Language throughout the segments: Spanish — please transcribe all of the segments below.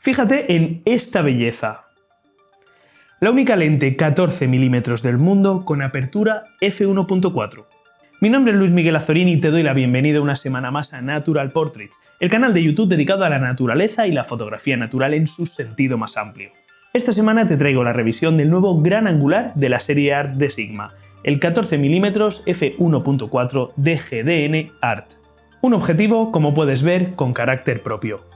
Fíjate en esta belleza. La única lente 14 mm del mundo con apertura f1.4. Mi nombre es Luis Miguel Azorín y te doy la bienvenida una semana más a Natural Portraits, el canal de YouTube dedicado a la naturaleza y la fotografía natural en su sentido más amplio. Esta semana te traigo la revisión del nuevo gran angular de la serie ART de Sigma, el 14 mm f1.4 DGDN ART. Un objetivo, como puedes ver, con carácter propio.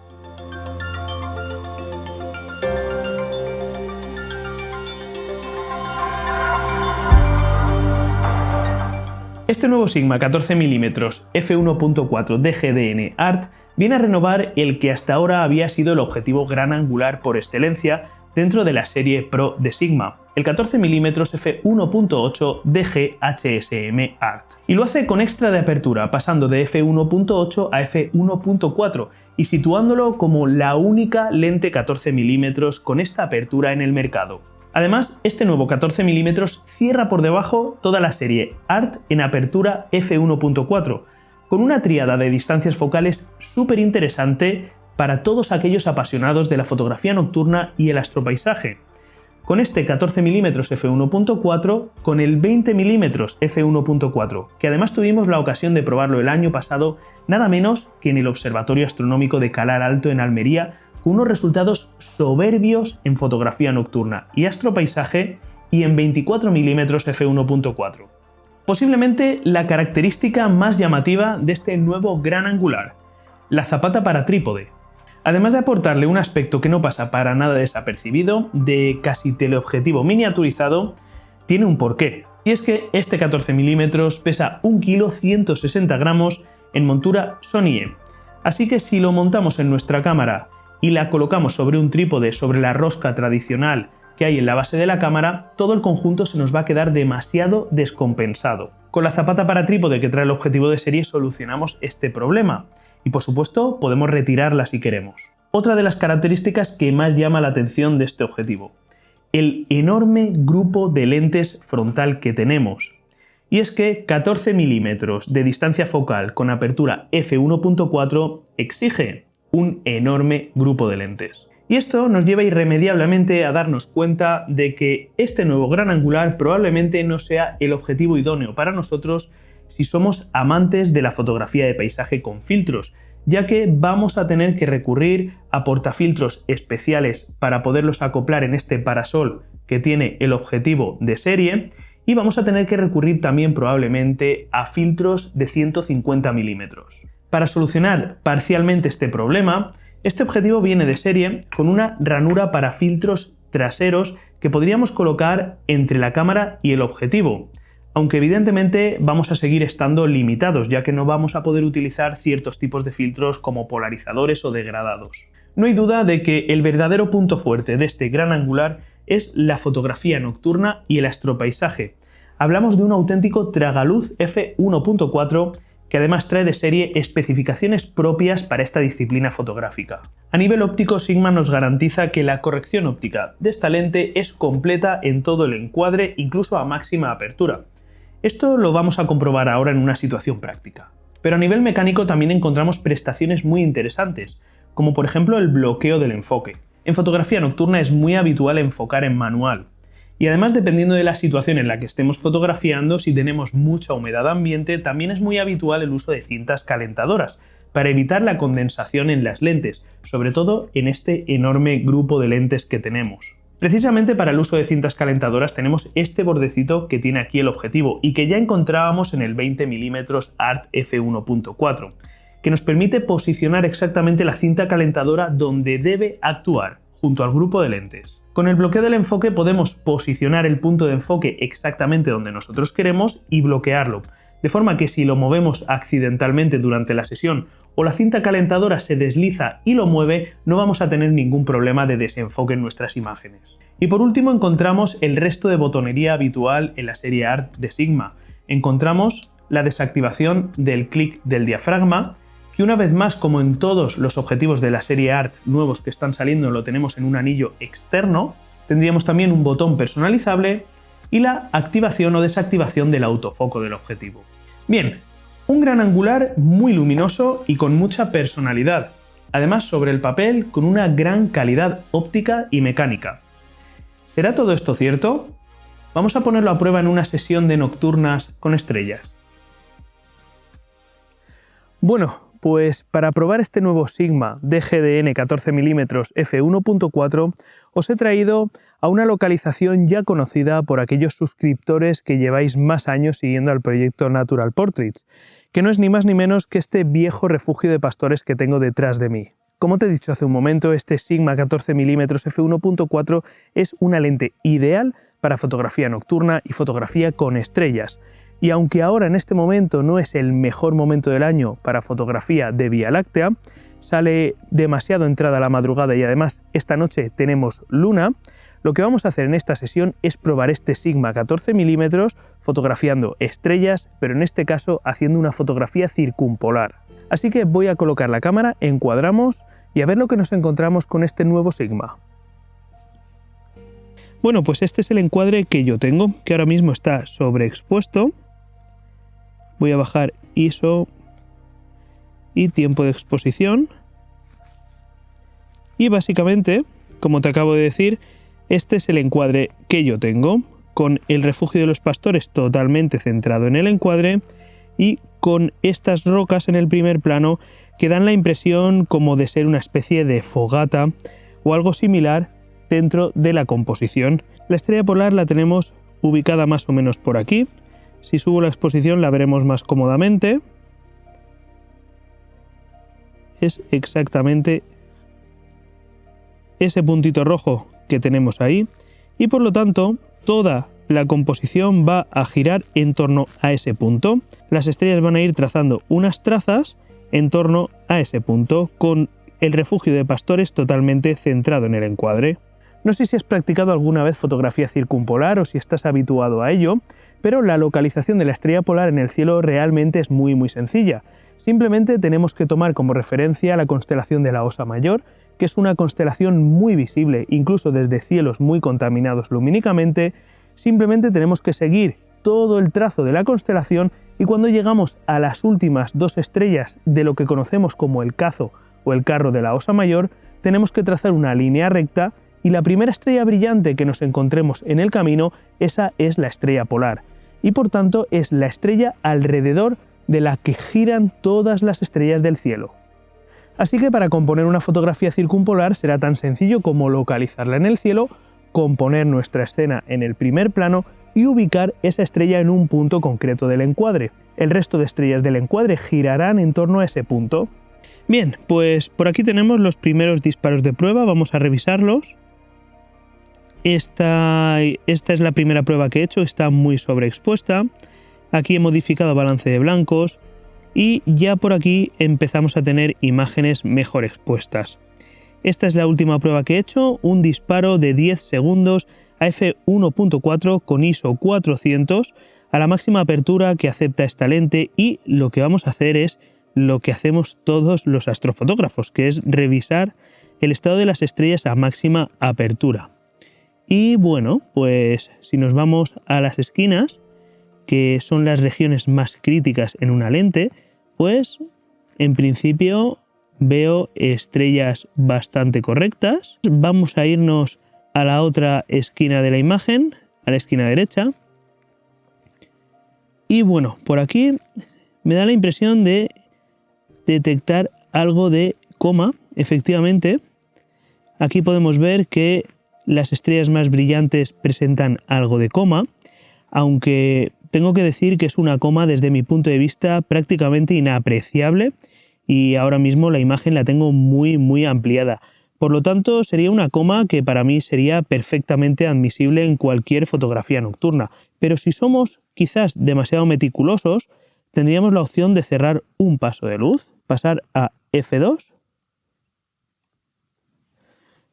Este nuevo Sigma 14 mm f1.4 DGDN ART viene a renovar el que hasta ahora había sido el objetivo gran angular por excelencia dentro de la serie Pro de Sigma, el 14 mm f1.8 DG-HSM ART. Y lo hace con extra de apertura, pasando de f1.8 a f1.4 y situándolo como la única lente 14 mm con esta apertura en el mercado. Además, este nuevo 14 mm cierra por debajo toda la serie ART en apertura f1.4, con una tríada de distancias focales súper interesante para todos aquellos apasionados de la fotografía nocturna y el astropaisaje. Con este 14 mm f1.4, con el 20 mm f1.4, que además tuvimos la ocasión de probarlo el año pasado, nada menos que en el Observatorio Astronómico de Calar Alto en Almería, con unos resultados soberbios en fotografía nocturna y astropaisaje y en 24 mm f1.4. Posiblemente la característica más llamativa de este nuevo gran angular, la zapata para trípode. Además de aportarle un aspecto que no pasa para nada desapercibido, de casi teleobjetivo miniaturizado, tiene un porqué. Y es que este 14 mm pesa 1,160 kg en montura Sony E. Así que si lo montamos en nuestra cámara y la colocamos sobre un trípode sobre la rosca tradicional que hay en la base de la cámara, todo el conjunto se nos va a quedar demasiado descompensado. Con la zapata para trípode que trae el objetivo de serie solucionamos este problema y por supuesto podemos retirarla si queremos. Otra de las características que más llama la atención de este objetivo, el enorme grupo de lentes frontal que tenemos. Y es que 14 mm de distancia focal con apertura f1.4 exige un enorme grupo de lentes. Y esto nos lleva irremediablemente a darnos cuenta de que este nuevo gran angular probablemente no sea el objetivo idóneo para nosotros si somos amantes de la fotografía de paisaje con filtros, ya que vamos a tener que recurrir a portafiltros especiales para poderlos acoplar en este parasol que tiene el objetivo de serie, y vamos a tener que recurrir también probablemente a filtros de 150 mm. Para solucionar parcialmente este problema, este objetivo viene de serie con una ranura para filtros traseros que podríamos colocar entre la cámara y el objetivo, aunque evidentemente vamos a seguir estando limitados, ya que no vamos a poder utilizar ciertos tipos de filtros como polarizadores o degradados. No hay duda de que el verdadero punto fuerte de este gran angular es la fotografía nocturna y el astropaisaje. Hablamos de un auténtico tragaluz f1.4 que además trae de serie especificaciones propias para esta disciplina fotográfica. A nivel óptico, Sigma nos garantiza que la corrección óptica de esta lente es completa en todo el encuadre, incluso a máxima apertura. Esto lo vamos a comprobar ahora en una situación práctica. Pero a nivel mecánico también encontramos prestaciones muy interesantes, como por ejemplo el bloqueo del enfoque. En fotografía nocturna es muy habitual enfocar en manual. Y además, dependiendo de la situación en la que estemos fotografiando, si tenemos mucha humedad ambiente, también es muy habitual el uso de cintas calentadoras para evitar la condensación en las lentes, sobre todo en este enorme grupo de lentes que tenemos. Precisamente para el uso de cintas calentadoras tenemos este bordecito que tiene aquí el objetivo y que ya encontrábamos en el 20 mm ART f1.4, que nos permite posicionar exactamente la cinta calentadora donde debe actuar, junto al grupo de lentes. Con el bloqueo del enfoque podemos posicionar el punto de enfoque exactamente donde nosotros queremos y bloquearlo, de forma que si lo movemos accidentalmente durante la sesión o la cinta calentadora se desliza y lo mueve, no vamos a tener ningún problema de desenfoque en nuestras imágenes. Y por último encontramos el resto de botonería habitual en la serie ART de Sigma. Encontramos la desactivación del clic del diafragma, que una vez más, como en todos los objetivos de la serie ART nuevos que están saliendo, lo tenemos en un anillo externo. Tendríamos también un botón personalizable y la activación o desactivación del autofoco del objetivo. Bien, un gran angular muy luminoso y con mucha personalidad. además sobre el papel con una gran calidad óptica y mecánica. ¿Será todo esto cierto? Vamos a ponerlo a prueba en una sesión de nocturnas con estrellas. Bueno, pues para probar este nuevo Sigma DGDN 14mm f1.4 os he traído a una localización ya conocida por aquellos suscriptores que lleváis más años siguiendo al proyecto Natural Portraits, que no es ni más ni menos que este viejo refugio de pastores que tengo detrás de mí. Como te he dicho hace un momento, este Sigma 14mm f1.4 es una lente ideal para fotografía nocturna y fotografía con estrellas. Y aunque ahora en este momento no es el mejor momento del año para fotografía de Vía Láctea, sale demasiado entrada la madrugada y además esta noche tenemos luna, lo que vamos a hacer en esta sesión es probar este Sigma 14mm fotografiando estrellas, pero en este caso haciendo una fotografía circumpolar. Así que voy a colocar la cámara, encuadramos y a ver lo que nos encontramos con este nuevo Sigma. Bueno, pues este es el encuadre que yo tengo, que ahora mismo está sobreexpuesto. Voy a bajar ISO y tiempo de exposición. Y básicamente, como te acabo de decir, este es el encuadre que yo tengo, con el refugio de los pastores totalmente centrado en el encuadre y con estas rocas en el primer plano que dan la impresión como de ser una especie de fogata o algo similar dentro de la composición. La estrella polar la tenemos ubicada más o menos por aquí. Si subo la exposición la veremos más cómodamente. Es exactamente ese puntito rojo que tenemos ahí y por lo tanto toda la composición va a girar en torno a ese punto. Las estrellas van a ir trazando unas trazas en torno a ese punto con el refugio de pastores totalmente centrado en el encuadre. No sé si has practicado alguna vez fotografía circumpolar o si estás habituado a ello, pero la localización de la estrella polar en el cielo realmente es muy sencilla. Simplemente tenemos que tomar como referencia la constelación de la Osa Mayor, que es una constelación muy visible, incluso desde cielos muy contaminados lumínicamente. Simplemente tenemos que seguir todo el trazo de la constelación y cuando llegamos a las últimas dos estrellas de lo que conocemos como el Cazo o el Carro de la Osa Mayor, tenemos que trazar una línea recta y la primera estrella brillante que nos encontremos en el camino, esa es la estrella polar. Y por tanto es la estrella alrededor de la que giran todas las estrellas del cielo. Así que para componer una fotografía circumpolar será tan sencillo como localizarla en el cielo, componer nuestra escena en el primer plano y ubicar esa estrella en un punto concreto del encuadre. El resto de estrellas del encuadre girarán en torno a ese punto. Bien, pues por aquí tenemos los primeros disparos de prueba, vamos a revisarlos. Esta es la primera prueba que he hecho, está muy sobreexpuesta. Aquí he modificado balance de blancos y ya por aquí empezamos a tener imágenes mejor expuestas. Esta es la última prueba que he hecho, un disparo de 10 segundos a f1.4 con ISO 400 a la máxima apertura que acepta esta lente y lo que vamos a hacer es lo que hacemos todos los astrofotógrafos, que es revisar el estado de las estrellas a máxima apertura. Y bueno, pues si nos vamos a las esquinas, que son las regiones más críticas en una lente, pues en principio veo estrellas bastante correctas. Vamos a irnos a la otra esquina de la imagen, a la esquina derecha. Y bueno, por aquí me da la impresión de detectar algo de coma. Efectivamente, aquí podemos ver que las estrellas más brillantes presentan algo de coma, aunque tengo que decir que es una coma desde mi punto de vista prácticamente inapreciable y ahora mismo la imagen la tengo muy ampliada. Por lo tanto, sería una coma que para mí sería perfectamente admisible en cualquier fotografía nocturna. Pero si somos quizás demasiado meticulosos, tendríamos la opción de cerrar un paso de luz, pasar a F2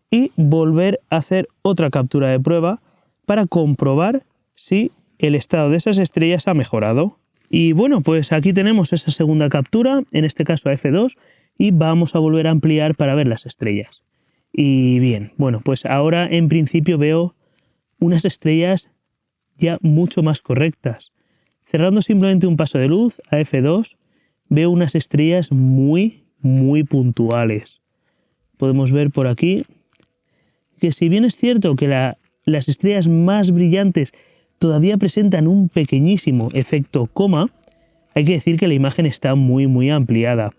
y volver a hacer otra captura de prueba para comprobar si el estado de esas estrellas ha mejorado. Y bueno, pues aquí tenemos esa segunda captura, en este caso a F2, y vamos a volver a ampliar para ver las estrellas. Y bien, bueno, pues ahora en principio veo unas estrellas ya mucho más correctas. Cerrando simplemente un paso de luz a F2, veo unas estrellas muy puntuales. podemos ver por aquí que si bien es cierto que las estrellas más brillantes todavía presentan un pequeñísimo efecto coma, hay que decir que la imagen está muy ampliada.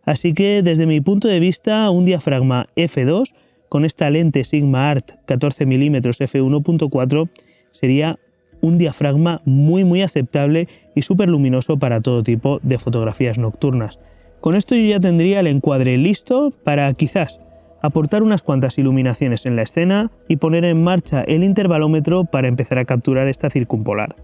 Así que desde mi punto de vista, un diafragma f2 con esta lente Sigma Art 14 mm f1.4 sería un diafragma muy aceptable y súper luminoso para todo tipo de fotografías nocturnas. Con esto yo ya tendría el encuadre listo para quizás aportar unas cuantas iluminaciones en la escena y poner en marcha el intervalómetro para empezar a capturar esta circumpolar.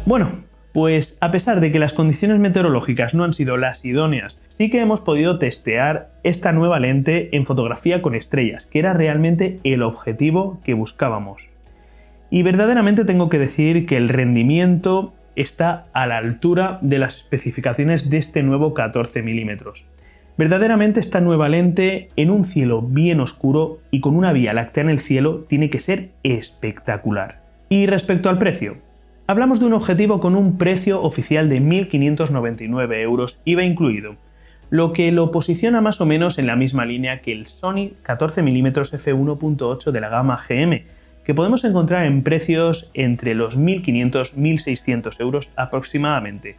Bueno, pues a pesar de que las condiciones meteorológicas no han sido las idóneas, sí que hemos podido testear esta nueva lente en fotografía con estrellas, que era realmente el objetivo que buscábamos. Y verdaderamente tengo que decir que el rendimiento está a la altura de las especificaciones de este nuevo 14 mm. Verdaderamente esta nueva lente en un cielo bien oscuro y con una vía láctea en el cielo tiene que ser espectacular. Y respecto al precio, hablamos de un objetivo con un precio oficial de 1.599 euros IVA incluido, lo que lo posiciona más o menos en la misma línea que el Sony 14 mm f1.8 de la gama GM, que podemos encontrar en precios entre los 1.500 y 1.600 euros aproximadamente,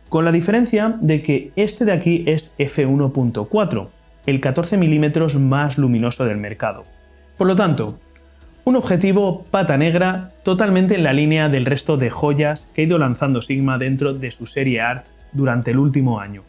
con la diferencia de que este de aquí es f1.4, el 14 mm más luminoso del mercado. Por lo tanto, un objetivo pata negra totalmente en la línea del resto de joyas que ha ido lanzando Sigma dentro de su serie Art durante el último año.